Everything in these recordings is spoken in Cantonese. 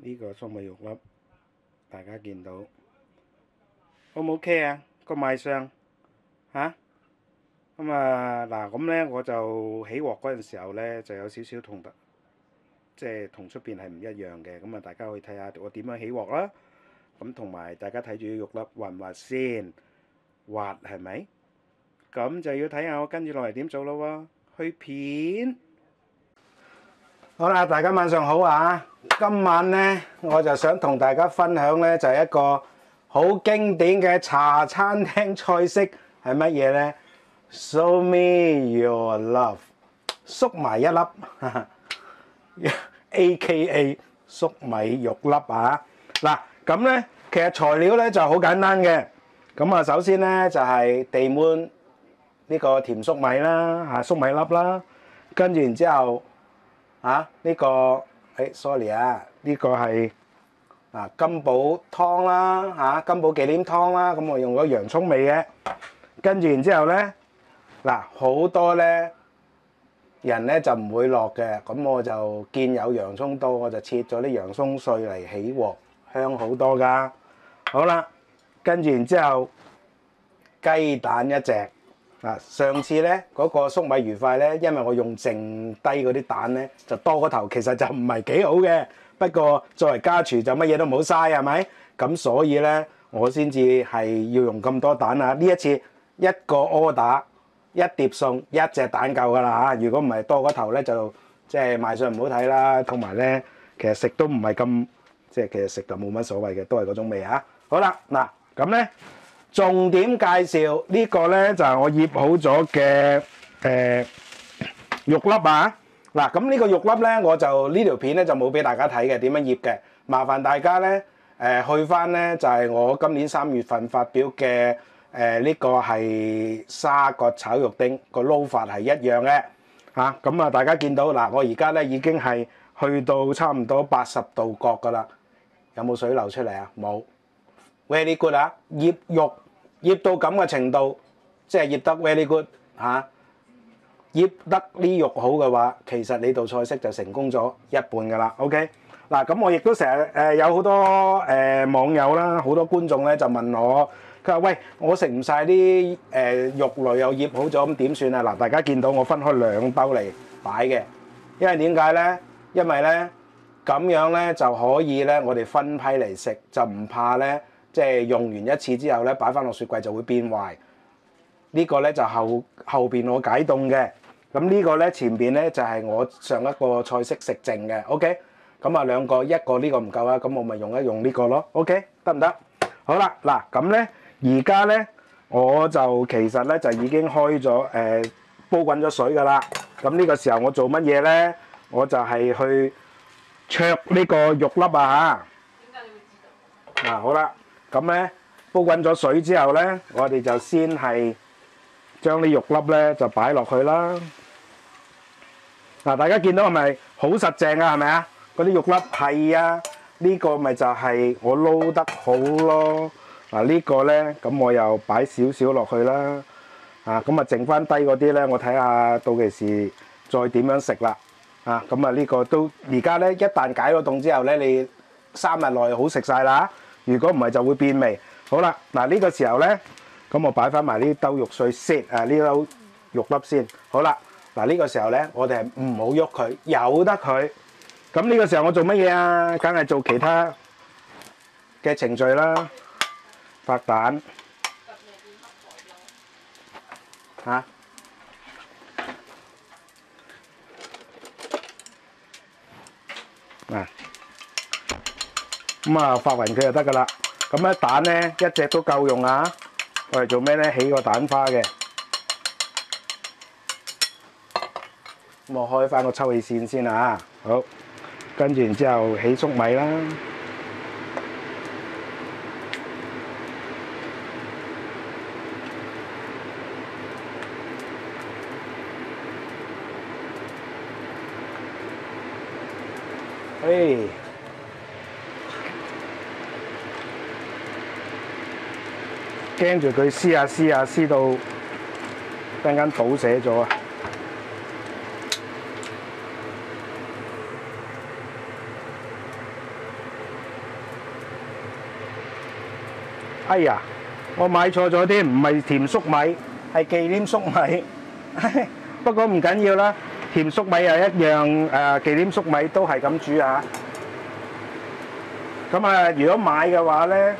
呢個粟米肉粒，大家見到 O 唔 OK 啊？個賣相嚇咁啊嗱，咁咧我就起鑊嗰陣時候咧，就有少少即係同出邊係唔一樣嘅。咁啊，大家可以睇下我點樣起鑊啦。咁同埋大家睇住啲肉粒滑唔滑先，滑係咪？咁就要睇下我跟住落嚟點做咯喎，去片。好啦，大家晚上好啊！今晚呢，我就想同大家分享呢，就係一個好經典嘅茶餐廳菜式係乜嘢呢？ Show me your love， 粟米一粒，AKA 粟米肉粒啊！嗱，咁呢，其實材料呢就好簡單嘅。咁啊，首先呢，就係地捫呢個甜粟米啦，粟米粒啦，跟住然之後。呢個sorry 啊，呢個係金寶湯啦，金寶忌廉湯啦，咁我用咗洋葱味嘅，跟住然之後咧，好多咧人咧就唔會落嘅，咁我就見有洋葱多，我就切咗啲洋葱碎嚟起鑊，香好多噶。好啦，跟住然之後雞蛋一隻。上次咧嗰個粟米魚塊咧，因為我用剩低嗰啲蛋咧就多個頭，其實就唔係幾好嘅。不過作為家廚就乜嘢都唔好嘥，係咪？咁所以咧我先至係要用咁多蛋啊！呢一次一個 order 一碟餸一隻蛋夠㗎啦嚇。如果唔係多個頭咧，就即係賣相唔好睇啦。同埋咧，其實食都唔係咁，即係其實食就冇乜所謂嘅，都係嗰種味嚇。好啦，咁咧。重點介紹呢個呢，就係我醃好咗嘅肉粒啊！嗱，咁呢個肉粒呢，我就呢條片呢就冇俾大家睇嘅點樣醃嘅，麻煩大家呢去翻呢就係我今年3月份發表嘅呢個係沙葛炒肉丁個撈法係一樣嘅嚇。咁啊，大家見到嗱，我而家呢已經係去到差唔多80度角噶啦，有冇水流出嚟啊？冇。Very good 啊！醃肉醃到咁嘅程度，即係醃得 very good 嚇。醃得呢肉好嘅話，其實你道菜式就成功咗一半㗎啦。OK，嗱咁我亦都成日有好多網友啦，好多觀眾咧就問我，佢話喂，我食唔晒啲肉類又醃好咗，咁點算啊？嗱，大家見到我分開2兜嚟擺嘅，因為點解咧？因為咧咁樣咧就可以咧，我哋分批嚟食，就唔怕咧。即係用完一次之後咧，擺翻落雪櫃就會變壞。呢個咧就後邊我解凍嘅。咁呢個咧前邊咧就係我上一個菜式食剩嘅。OK，咁啊2個，一個呢個唔夠啊，咁我咪用呢個咯。OK，得唔得？好啦，嗱咁咧而家咧我就其實咧就已經開咗煲滾咗水㗎啦。咁呢個時候我做乜嘢咧？我就係去灼呢個肉粒啊嚇。點解你會知道？好啦。咁咧煲滾咗水之後咧，我哋就先係將啲肉粒咧就擺落去啦。大家見到係咪好實淨啊？係咪啊？嗰啲肉粒係啊，呢個咪就係我撈得好咯。呢個咧咁我又擺少少落去啦。咁啊剩翻低嗰啲咧，我睇下到期時再點樣食啦。咁啊呢個都而家咧一旦解咗凍之後咧，你3日內好食晒啦。如果唔係就會變味。好啦，呢個時候咧，咁我擺翻埋呢兜肉碎先，呢兜肉粒先。好啦，呢個時候咧，我哋係唔好喐佢，由得佢。咁呢個時候我做乜嘢啊？梗係做其他嘅程序啦。發蛋咁啊，發勻佢就得噶啦。咁咧蛋咧一隻都夠用啊！我哋做咩咧？起個蛋花嘅。咁我開翻個抽氣扇先啊！好，跟住然之後起粟米啦。驚住佢撕下撕下撕到突然間倒瀉咗啊！哎呀，我買錯咗添，唔係甜粟米，係忌廉粟米。不過唔緊要啦，甜粟米又一樣，忌廉粟米都係咁煮啊。咁啊，如果買嘅話咧，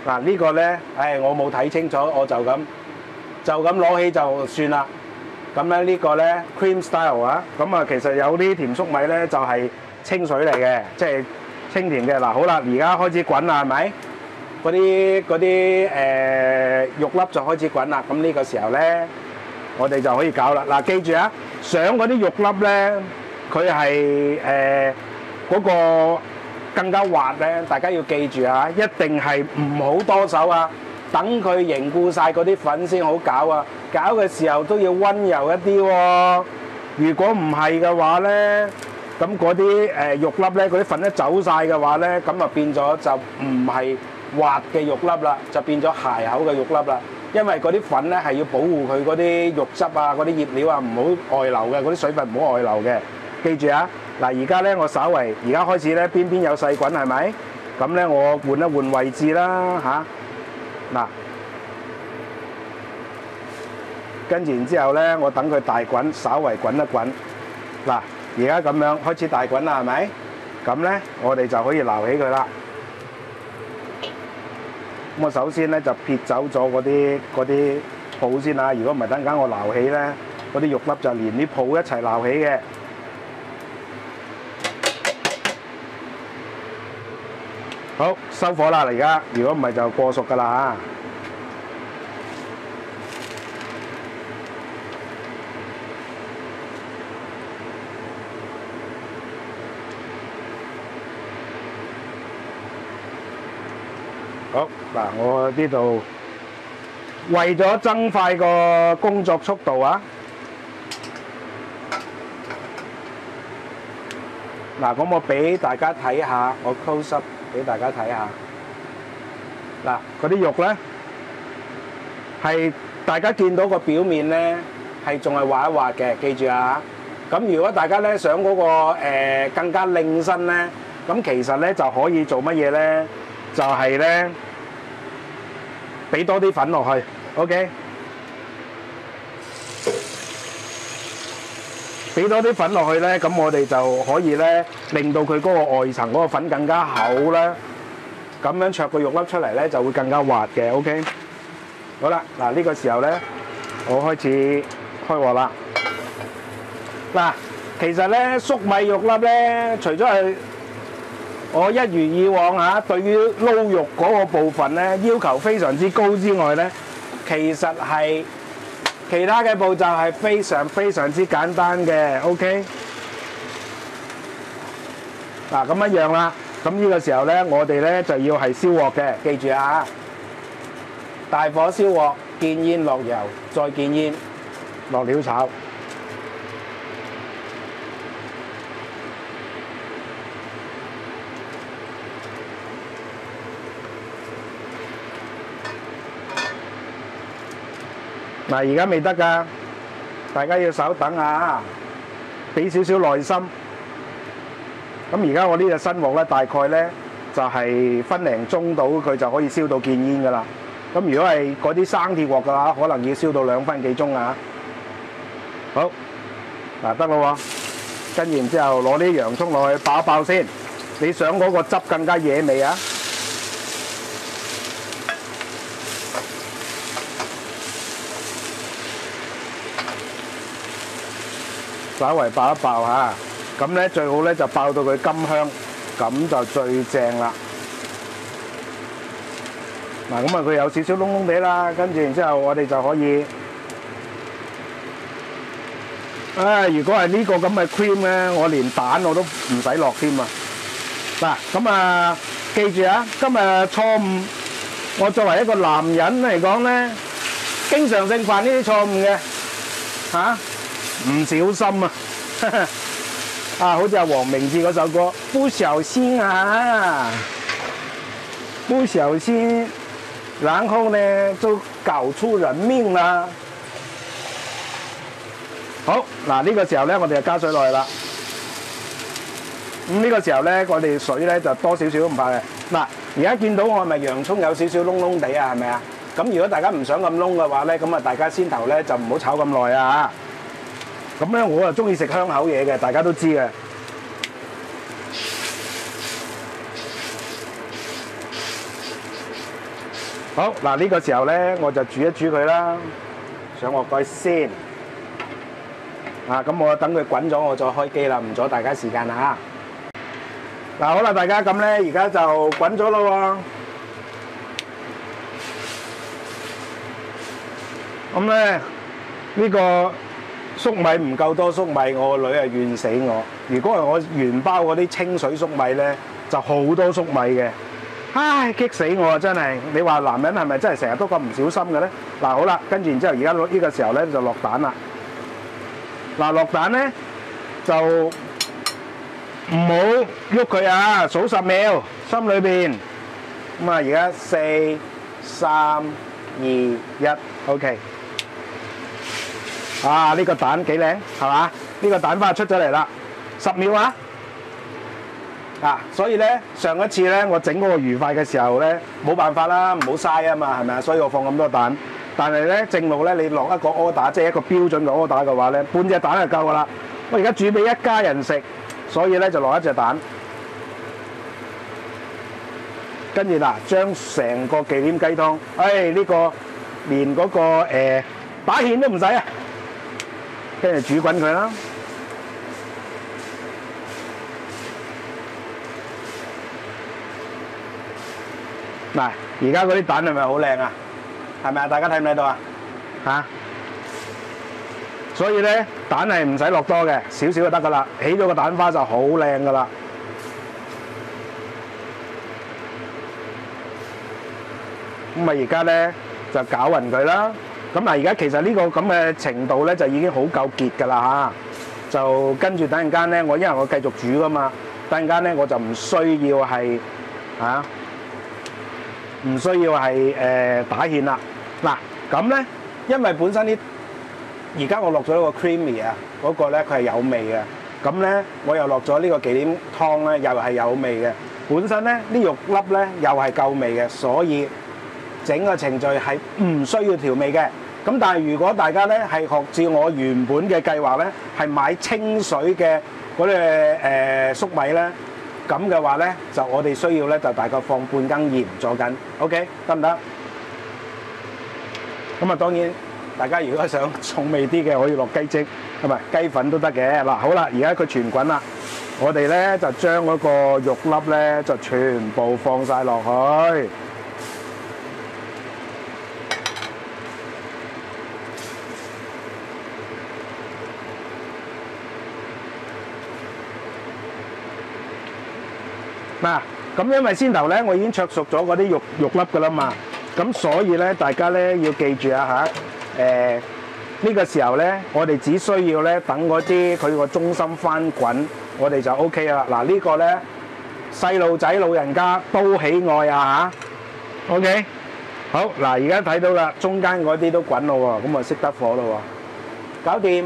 嗱呢個咧，我冇睇清楚，我就咁攞起就算啦。咁咧呢個咧 cream style 啊，咁啊其實有啲甜粟米咧就係清水嚟嘅，即係清甜嘅。嗱好啦，而家開始滾啦，係咪？嗰啲肉粒就開始滾啦。咁呢個時候咧，我哋就可以搞啦。嗱，記住啊，上嗰啲肉粒咧，佢係嗰個更加滑咧，大家要記住啊，一定係唔好多手啊，等佢凝固晒嗰啲粉先好搞啊。搞嘅時候都要溫柔一啲喎。如果唔係嘅話咧，咁嗰啲肉粒咧，嗰啲粉一走晒嘅話咧，咁啊變咗就唔係滑嘅肉粒啦，就變咗鞋口嘅肉粒啦。因為嗰啲粉咧係要保護佢嗰啲肉汁啊、嗰啲醃料啊唔好外流嘅，嗰啲水分唔好外流嘅。記住啊！嗱，而家咧我稍為而家開始咧邊邊有細滾係咪？咁咧我換一換位置啦嚇。嗱，跟住然之後咧，我等佢大滾，稍為滾一滾。嗱，而家咁樣開始大滾啦，係咪？咁咧我哋就可以撈起佢啦。咁我首先咧就撇走咗嗰啲泡先啦。如果唔係等間我撈起咧，嗰啲肉粒就連啲泡一齊撈起嘅。好，收火啦！而家如果唔係就過熟㗎啦嚇。好嗱，我呢度為咗增快個工作速度啊，嗱咁我俾大家睇下，我 close up。俾大家睇下，嗱嗰啲肉咧係大家見到個表面咧係仲係滑一滑嘅，記住啊！咁如果大家咧想嗰個更加靚身咧，咁其實咧就可以做乜嘢咧？就係咧俾多啲粉落去 ，OK？ 俾多啲粉落去咧，咁我哋就可以咧令到佢嗰個外層嗰個粉更加厚啦。咁樣灼個肉粒出嚟咧就會更加滑嘅。OK， 好啦，嗱呢個時候咧，我開始開鑊啦。嗱，其實咧粟米肉粒咧，除咗係我一如以往嚇對於撈肉嗰個部分咧要求非常之高之外咧，其實係其他嘅步驟係非常之簡單嘅 ，OK。嗱咁一樣啦，咁呢個時候咧，我哋咧就要係燒鑊嘅，記住啊！大火燒鑊，見煙落油，再見煙落料炒。嗱，而家未得㗎，大家要稍等啊，俾少少耐心。咁而家我呢隻新鑊咧，大概咧就係分零鐘到，佢就可以燒到見煙㗎啦。咁如果係嗰啲生鐵鑊嘅話，可能要燒到2分幾鐘啊。好，嗱得咯喎，跟住然之後攞啲洋蔥落去爆一爆先。你想嗰個汁更加惹味啊？稍微爆一爆嚇，咁咧最好咧就爆到佢甘香，咁就最正啦。嗱，咁啊佢有少少燶燶地啦，跟住然之後我哋就可以，如果係呢個咁嘅 cream 咧，我連蛋我都唔使落添啊！嗱，咁啊記住啊，今日錯誤，我作為一個男人嚟講咧，經常性犯呢啲錯誤嘅嚇。唔小心啊！好似阿黃明志嗰首歌，不小心啊，不小心，然後呢就搞出人命啦。好，嗱呢個時候咧，我哋就加水落去啦。咁呢個時候咧，我哋水咧就多少少唔怕嘅。嗱，而家見到我係咪洋葱有少少燶燶地啊？係咪啊？咁如果大家唔想咁燶嘅話咧，咁啊大家先頭咧就唔好炒咁耐啊嚇。咁咧我啊中意食香口嘢嘅，大家都知嘅。好嗱，呢個時候咧我就煮一煮佢啦，上鑊蓋先。啊，咁我等佢滾咗，我再開機啦，唔阻大家時間啦嚇。嗱，好啦，大家咁咧，而家就滾咗咯喎。咁咧呢個粟米唔夠多粟米，我個女啊怨死我。如果係我原包嗰啲清水粟米咧，就好多粟米嘅。唉，激死我啊！真係，你話男人係咪真係成日都咁唔小心嘅咧？嗱，好啦，跟住然之後，而家呢個時候咧就落蛋啦。嗱，落蛋咧就唔好喐佢啊，數10秒，心裏邊。咁啊，而家4、3、2、1 ，OK。啊，呢個蛋幾靚，係嘛？呢個蛋花出咗嚟啦，10秒啊！啊，所以咧上一次咧我整嗰個魚塊嘅時候咧，冇辦法啦，唔好嘥啊嘛，係咪啊？所以我放咁多蛋。但係咧正路咧，你落一個 order， 即係一個標準嘅 order 嘅話咧，半隻蛋就夠噶啦。我而家煮俾一家人食，所以咧就落一隻蛋。跟住嗱，將成個忌廉雞湯，呢個連嗰個打芡都唔使啊，跟住煮滾佢啦。嗱，而家嗰啲蛋係咪好靚啊？係咪啊？大家睇唔睇到啊？嚇！所以咧，蛋係唔使落多嘅，少少就得噶啦。起咗個蛋花就好靚噶啦。咁啊，而家咧就攪勻佢啦。咁嗱，而家其實呢個咁嘅程度咧，就已經好夠結噶啦嚇。就跟住等陣間咧，因為我繼續煮噶嘛，等陣間咧我就唔需要係嚇。唔需要係打芡啦。嗱，咁咧，因為本身啲而家我落咗一個 creamy 啊，嗰個咧佢係有味嘅。咁咧，我又落咗呢個忌廉湯咧，又係有味嘅。本身咧啲肉粒咧又係夠味嘅，所以整個程序係唔需要調味嘅。咁但係如果大家咧係學照我原本嘅計劃咧，係買清水嘅嗰啲粟米咧。咁嘅話咧，就我哋需要咧就大概放半羹鹽咗緊 ，OK 得唔得？咁啊當然，大家如果想重味啲嘅，可以落雞精，係咪雞粉都得嘅。嗱，好啦，而家佢全滾啦，我哋咧就將嗰個肉粒咧就全部放晒落去。嗱，咁因為先頭咧，我已經灼熟咗嗰啲肉粒噶啦嘛，咁所以咧，大家咧要記住啊嚇，呢個時候咧，我哋只需要咧等嗰啲佢個中心翻滾，我哋就 OK 啦。嗱，呢個咧細路仔老人家都喜愛啊嚇 ，OK，好嗱，而家睇到啦，中間嗰啲都滾咯喎，咁啊熄得火咯喎，搞掂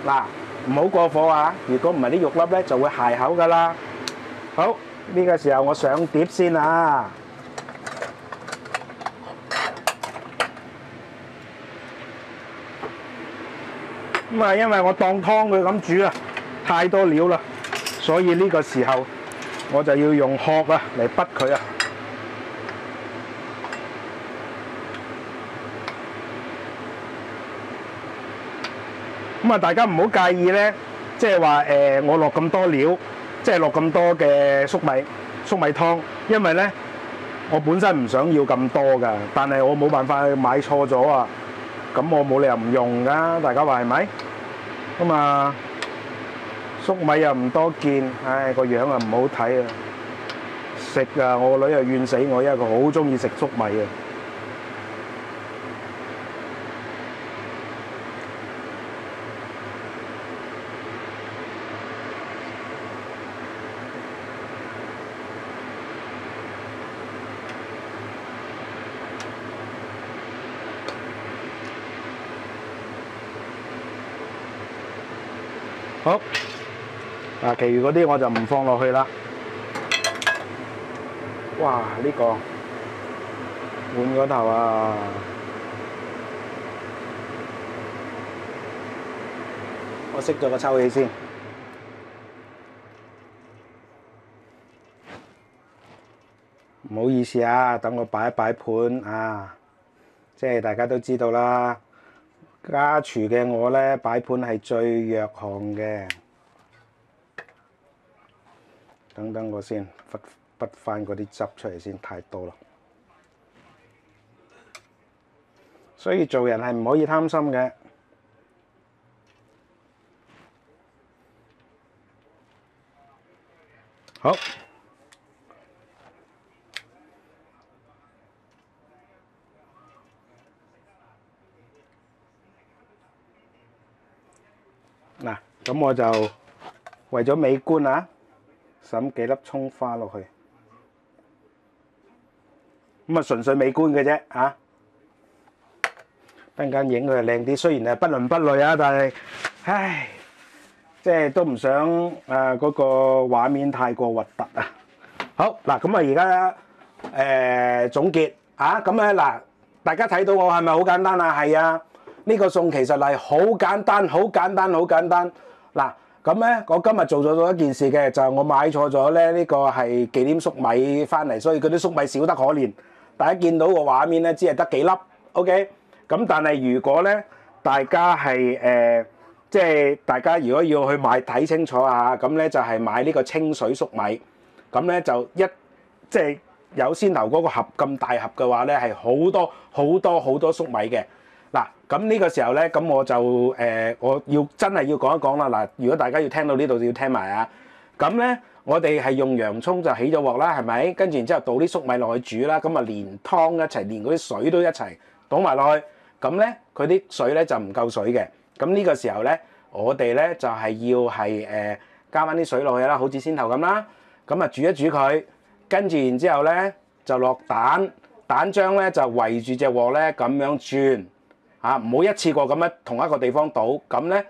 嗱，唔好過火啊，如果唔係啲肉粒咧就會鞋口噶啦，好。呢個時候我上碟先啊！咁啊，因為我當湯佢咁煮啊，太多料啦，所以呢個時候我就要用殼啊嚟滗佢啊。咁啊，大家唔好介意咧，即係話我落咁多料。即係落咁多嘅粟米湯，因為咧我本身唔想要咁多㗎，但係我冇辦法買錯咗啊，咁我冇理由唔用㗎，大家話係咪？咁啊粟米又唔多見，唉個樣啊唔好睇啊，食啊我個女又怨死我，因為佢好中意食粟米啊。好，嗱，其餘嗰啲我就唔放落去啦。哇！呢個換個頭啊！我熄咗個抽氣先。唔好意思啊，等我擺一擺盤啊！即係大家都知道啦，家廚嘅我咧擺盤係最弱項嘅。等我先，滗翻嗰啲汁出嚟先，太多啦。所以做人係唔可以貪心嘅。好。嗱，咁我就為咗美觀啊，揼幾粒葱花落去。咁啊，純粹美觀嘅啫嚇。陣間影佢係靚啲，雖然係不倫不類啊，但係，唉，即係都唔想嗰個畫面太過核突啊。好嗱，咁啊而家總結嚇，咁咧嗱，大家睇到我係咪好簡單啊？係啊。呢個餸其實係好簡單，好簡單，好簡單。嗱，咁咧，我今日做咗一件事嘅，就係我買錯咗咧呢個係忌廉粟米翻嚟，所以嗰啲粟米少得可憐。大家見到個畫面咧，只係得幾粒 ，OK。咁但係如果咧，大家係即係大家如果要去買睇清楚啊，咁咧就係買呢個清水粟米。咁咧就即係有先頭嗰個盒咁大盒嘅話咧，係好多粟米嘅。嗱，咁呢個時候咧，咁我就我真係要講一講啦。嗱，如果大家要聽到呢度，就要聽埋啊。咁咧，我哋係用洋葱就起咗鑊啦，係咪？跟住然之後倒啲粟米落去煮啦，咁啊連湯一齊，連嗰啲水都一齊倒埋落去。咁咧，佢啲水咧就唔夠水嘅。咁呢個時候咧，我哋咧就係要係加翻啲水落去啦，好似先頭咁啦。咁啊煮一煮佢，跟住然之後咧就落蛋漿咧就圍住隻鑊咧咁樣轉。嚇，唔好一次過咁樣同一個地方倒，咁咧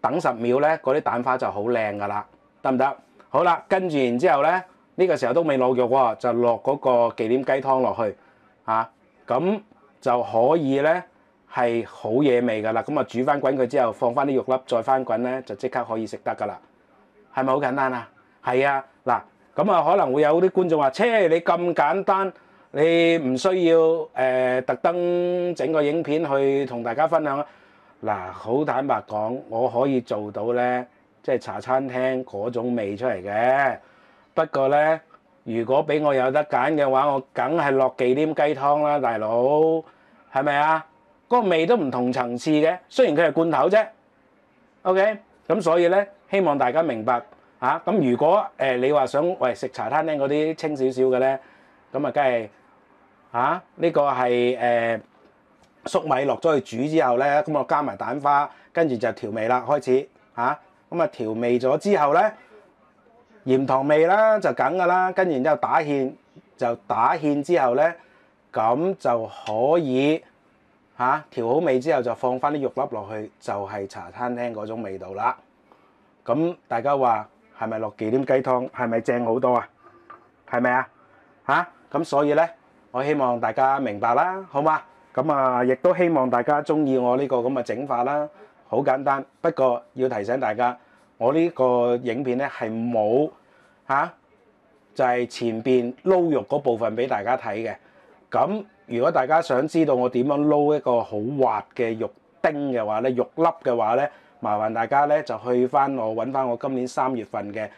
等10秒咧，嗰啲蛋花就好靚噶啦，得唔得？好啦，跟住然之後咧，呢個時候都未落肉喎，就落嗰個忌廉雞湯落去，嚇，咁就可以咧係好惹味噶啦。咁啊煮翻滾佢之後，放翻啲肉粒再翻滾咧，就即刻可以食得噶啦。係咪好簡單啊？係啊，嗱，咁啊可能會有啲觀眾話：切，你咁簡單。你唔需要特登整個影片去同大家分享啊！嗱，好坦白講，我可以做到咧，即係茶餐廳嗰種味出嚟嘅。不過咧，如果俾我有得揀嘅話，我梗係落忌廉雞湯啦，大佬，係咪啊？嗰個味都唔同層次嘅，雖然佢係罐頭啫。OK，咁所以咧，希望大家明白嚇。咁如果你話想食茶餐廳嗰啲清少少嘅咧，咁啊梗係。呢個係粟米落咗去煮之後咧，咁我加埋蛋花，跟住就調味啦，開始咁啊調味咗之後咧，鹽糖味啦就梗噶啦，跟住然之後打芡之後咧，咁就可以調好味之後就放翻啲肉粒落去，就係茶餐廳嗰種味道啦。咁大家話係咪落忌廉雞湯係咪正好多啊？係咪啊？咁所以咧。我希望大家明白啦，好嘛？咁啊，亦都希望大家中意我呢個咁嘅整法啦。好簡單，不過要提醒大家，我呢個影片咧係冇就係前邊撈肉嗰部分俾大家睇嘅。咁如果大家想知道我點樣撈一個好滑嘅肉丁嘅話咧，肉粒嘅話咧，麻煩大家咧就去翻揾翻我今年3月份嘅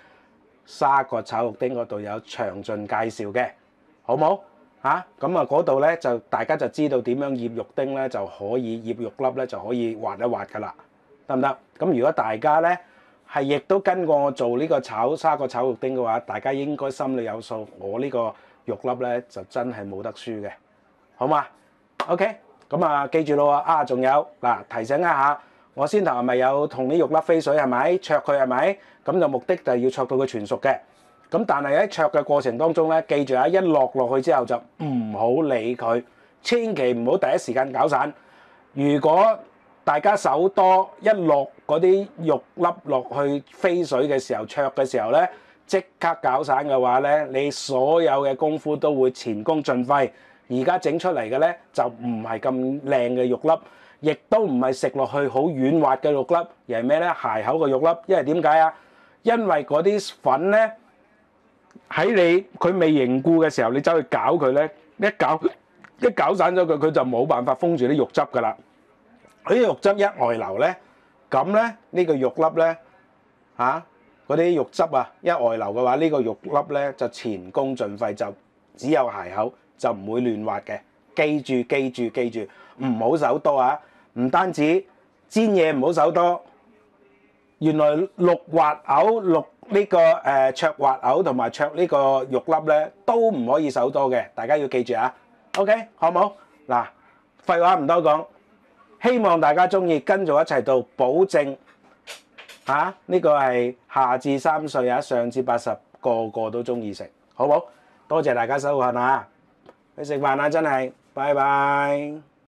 沙葛炒肉丁嗰度有詳盡介紹嘅，好冇？咁啊嗰度咧就大家就知道點樣醃肉丁咧就可以醃肉粒咧就可以滑一滑噶啦，得唔得？咁如果大家咧係亦都跟過我做呢個炒沙葛炒肉丁嘅話，大家應該心裏有數，我呢個肉粒咧就真係冇得輸嘅，好嘛 ？OK，咁啊記住咯喎，仲有嗱提醒一下，我先頭係咪有同啲肉粒飛水係咪？灼佢係咪？咁就目的就係要灼到佢全熟嘅。咁但係喺灼嘅過程當中咧，記住一落去之後就唔好理佢，千祈唔好第一時間攪散。如果大家手多一落嗰啲肉粒落去飛水嘅時候，灼嘅時候咧，即刻搞散嘅話咧，你所有嘅功夫都會前功盡廢。而家整出嚟嘅咧就唔係咁靚嘅肉粒，亦都唔係食落去好軟滑嘅肉粒，而係咩咧？鞋口嘅肉粒。因為點解啊？因為嗰啲粉咧喺佢未凝固嘅時候，你走去攪佢咧，一攪散咗佢，佢就冇辦法封住啲肉汁㗎啦。嗰啲肉汁一外流咧，咁咧呢個肉粒咧嗰啲肉汁啊一外流嘅話，呢個肉粒咧就前功盡廢，就只有鞋口，就唔會亂滑嘅。記住，唔好手多啊！唔單止煎嘢唔好手多，原來淥滑牛、淥呢個灼滑牛同埋灼呢個肉粒咧都唔可以手多嘅，大家要記住啊 ！OK， 好唔好？嗱，廢話唔多講，希望大家中意，跟住一齊到，保證呢個係下至3歲啊，上至80，個個都中意食，好唔好？多謝大家收看啊！去食飯啦，真係，拜拜。